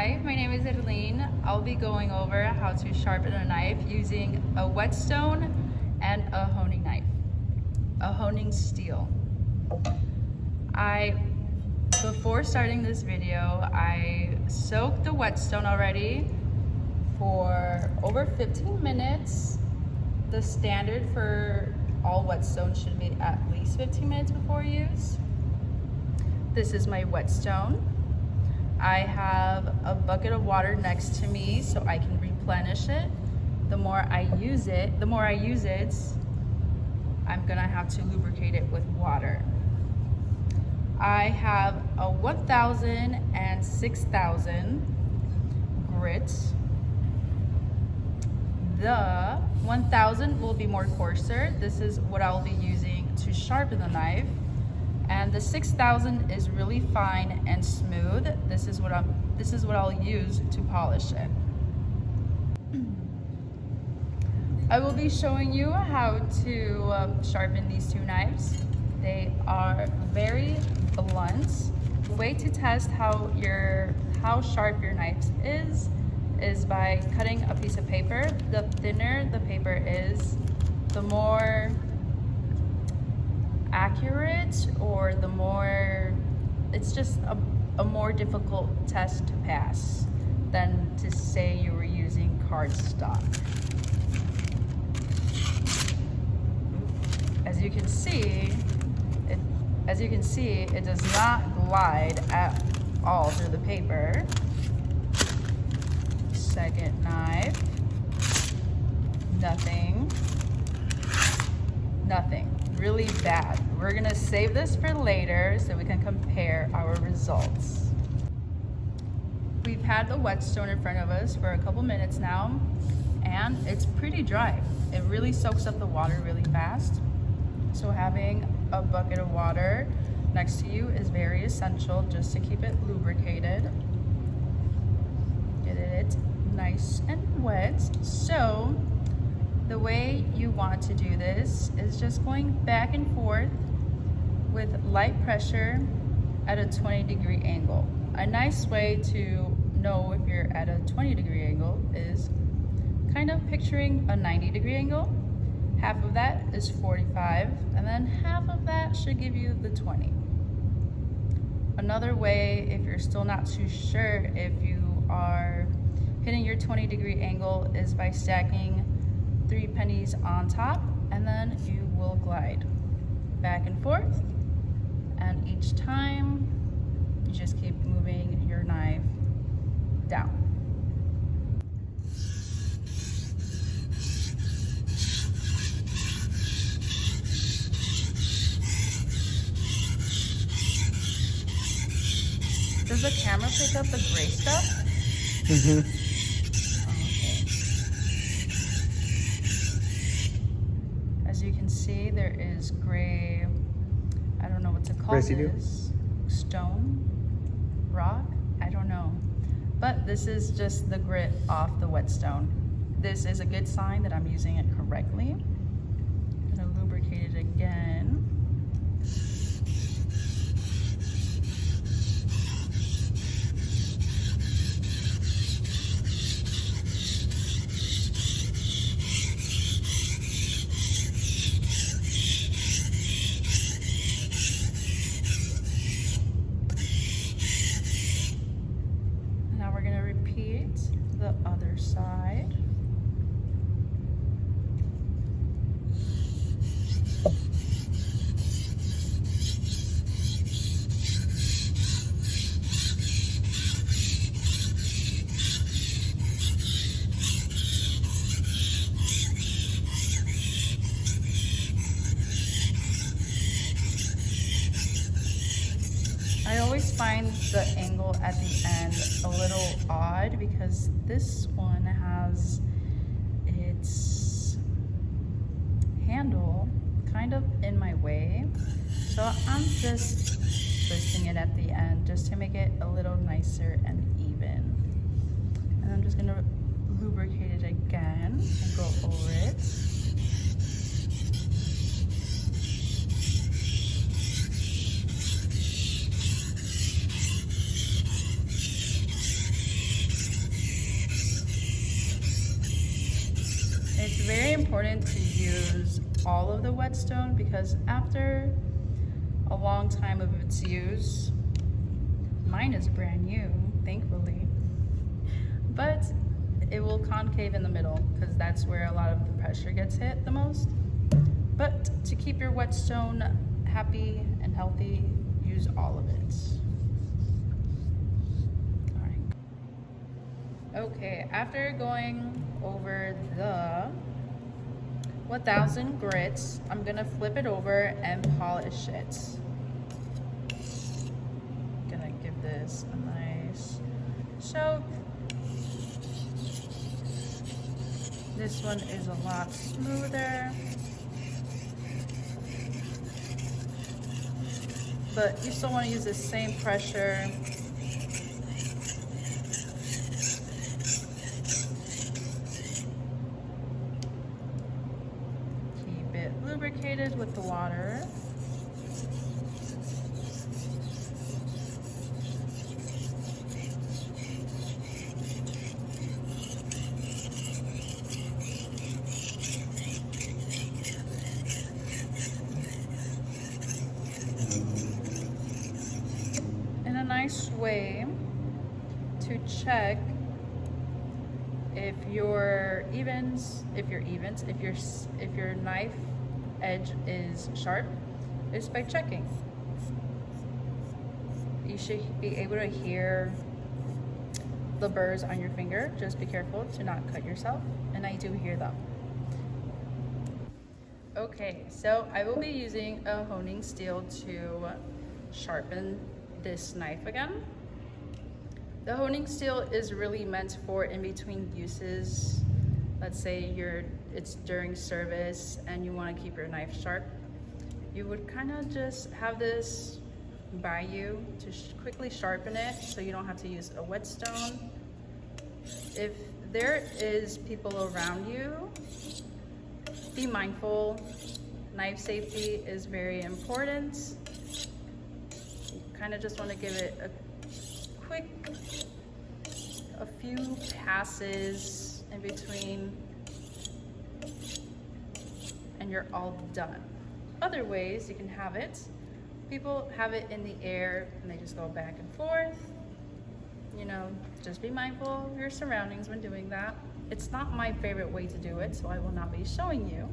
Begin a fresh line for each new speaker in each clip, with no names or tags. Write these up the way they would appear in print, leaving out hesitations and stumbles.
Hi, my name is Erlene. I'll be going over how to sharpen a knife using a whetstone and a honing knife, a honing steel. Before starting this video, I soaked the whetstone already for over 15 minutes. The standard for all whetstones should be at least 15 minutes before use. This is my whetstone. I have a bucket of water next to me so I can replenish it. The more I use it, I'm gonna have to lubricate it with water. I have a 1000 and 6000 grit. The 1000 will be more coarser. This is what I'll be using to sharpen the knife. And the 6000 is really fine and smooth. This is what I'll use to polish it. I will be showing you how to sharpen these two knives. They are very blunt. The way to test how sharp your knife is by cutting a piece of paper. The thinner the paper is, the more accurate, or the more, it's just a more difficult test to pass than to say you were using cardstock. As you can see, it does not glide at all through the paper. Second knife, nothing. Really bad. We're gonna save this for later so we can compare our results. We've had the whetstone in front of us for a couple minutes now, and it's pretty dry. It really soaks up the water really fast. So having a bucket of water next to you is very essential just to keep it lubricated. Get it nice and wet. So the way you want to do this is just going back and forth with light pressure at a 20-degree angle. A nice way to know if you're at a 20-degree angle is kind of picturing a 90-degree angle. Half of that is 45, and then half of that should give you the 20. Another way, if you're still not too sure if you are hitting your 20-degree angle, is by stacking 3 pennies on top, and then you will glide back and forth, and each time you just keep moving your knife down. Does the camera pick up the gray stuff?
Mm-hmm.
As you can see, there is gray, I don't know what to call
Residue?
this. Stone? Rock? I don't know. But this is just the grit off the whetstone. This is a good sign that I'm using it correctly. I'm gonna lubricate it again. Repeat the other side. I always find the angle at the end a little odd because this one has its handle kind of in my way. So I'm just twisting it at the end just to make it a little nicer and even. And I'm just gonna lubricate it again and go over it. very important to use all of the whetstone because after a long time of its use, mine is brand new, thankfully, but it will concave in the middle because that's where a lot of the pressure gets hit the most. But to keep your whetstone happy and healthy, use all of it. All right. Okay, after going over the 1000 grits, I'm gonna flip it over and polish it. Gonna give this a nice soak. This one is a lot smoother, but you still want to use the same pressure. Keep it lubricated with the water. Nice way to check if your knife edge is sharp is by checking. You should be able to hear the burrs on your finger. Just be careful to not cut yourself, and I do hear them. Okay, so I will be using a honing steel to sharpen this knife again. The honing steel is really meant for in between uses. Let's say it's during service and you want to keep your knife sharp. You would kind of just have this by you to quickly sharpen it so you don't have to use a whetstone. If there is people around you, be mindful. Knife safety is very important. Kind of just want to give it a few passes in between and you're all done. Other ways you can have it, people have it in the air and they just go back and forth. You know, just be mindful of your surroundings when doing that. It's not my favorite way to do it, so I will not be showing you.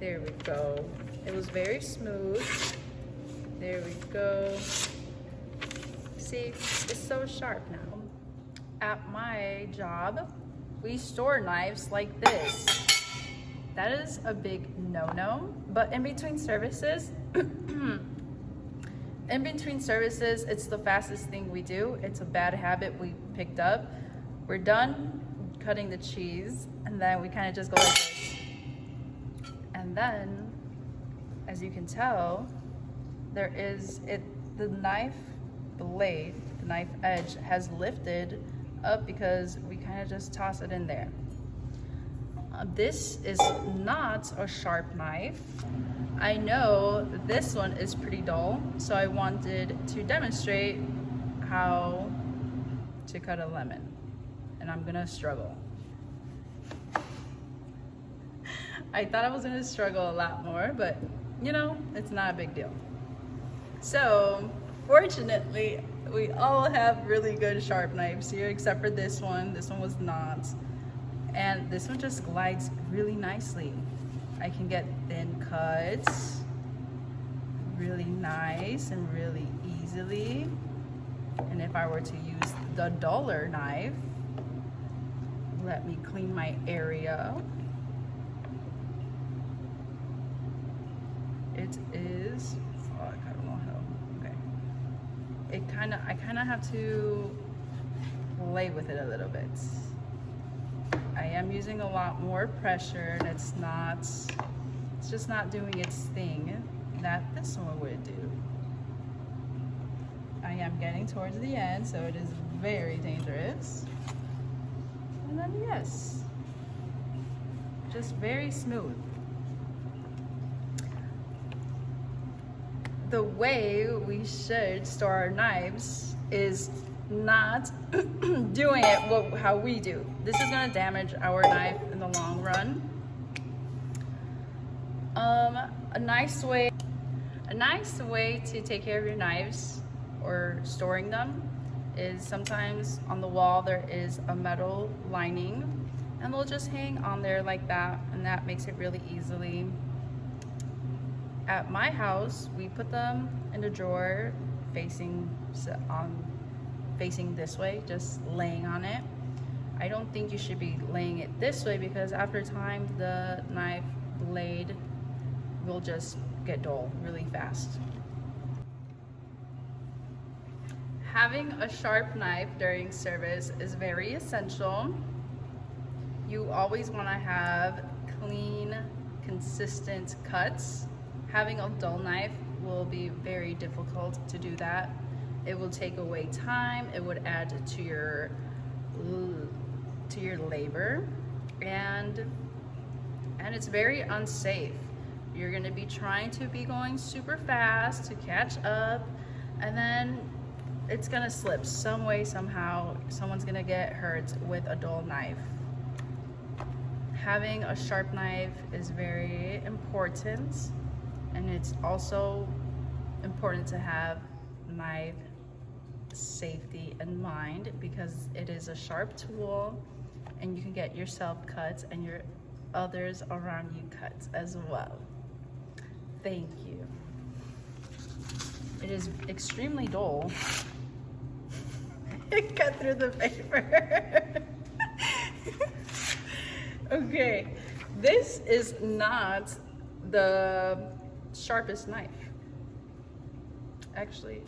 There we go. It was very smooth. There we go. See, it's so sharp now. At my job, we store knives like this. That is a big no-no, but in between services, it's the fastest thing we do. It's a bad habit we picked up. We're done cutting the cheese, and then we kind of just go like this. And then, as you can tell, the knife blade, the knife edge has lifted up because we kind of just toss it in there. This is not a sharp knife. I know this one is pretty dull, so I wanted to demonstrate how to cut a lemon, and I'm gonna struggle. I thought I was gonna struggle a lot more, but you know, it's not a big deal. So, fortunately, we all have really good sharp knives here, except for this one. This one was not. And this one just glides really nicely. I can get thin cuts really nice and really easily. And if I were to use the duller knife, let me clean my area. It is, fuck, I don't know how, okay. I kind of have to play with it a little bit. I am using a lot more pressure, and it's just not doing its thing that this one would do. I am getting towards the end, so it is very dangerous. And then yes, just very smooth. the way we should store our knives is not doing it how we do. This is gonna damage our knife in the long run. A nice way to take care of your knives or storing them is sometimes on the wall there is a metal lining, and they'll just hang on there like that, and that makes it really easily. At my house, we put them in a drawer facing this way, just laying on it. I don't think you should be laying it this way because after time the knife blade will just get dull really fast. Having a sharp knife during service is very essential. You always want to have clean, consistent cuts. Having a dull knife will be very difficult to do that. It will take away time, it would add to your labor, and it's very unsafe. You're gonna be trying to be going super fast to catch up, and then it's gonna slip some way, somehow. Someone's gonna get hurt with a dull knife. Having a sharp knife is very important, and it's also important to have knife safety in mind because it is a sharp tool and you can get yourself cut and your others around you cut as well. Thank you. It is extremely dull. It cut through the paper. Okay, this is not the sharpest knife. Actually,